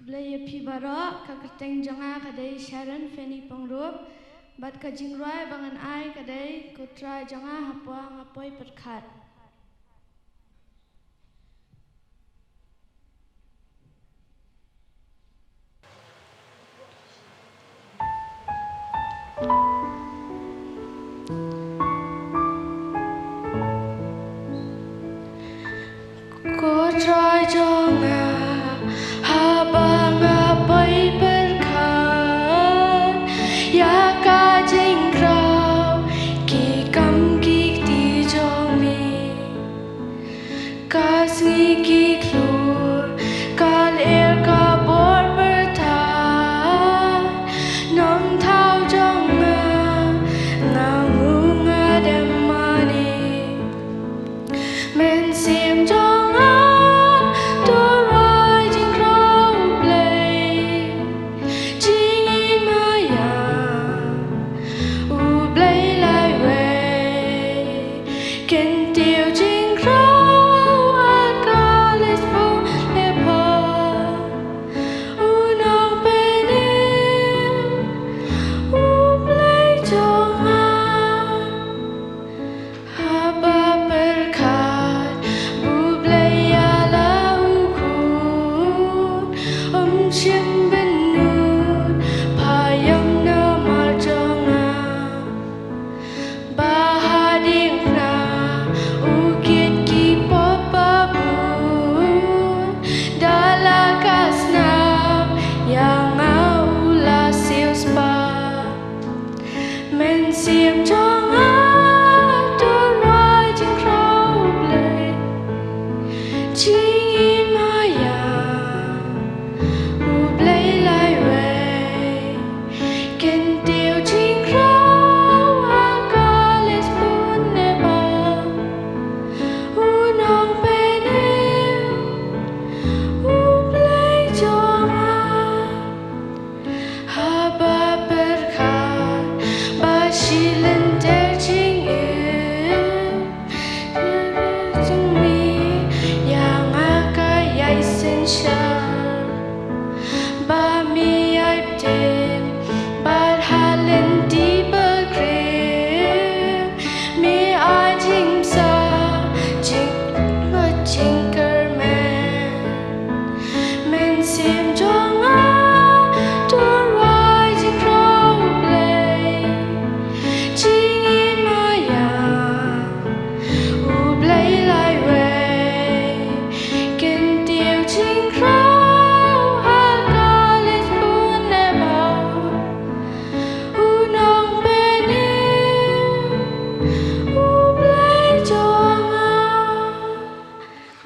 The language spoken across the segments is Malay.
Blaya pibaro kaketeng jonga kadai Sharon Fenny Pyngrope bat kajingruai bangan ai kadai kutra jonga hapua ngapoi perkat. Kutra jonga habang apoy berkat ya kajing rau ki kam ki ti jong mi kasih ki klur kal kabor bertat nom thau jong ngamu ngademani men sim jong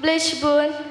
Bless bun.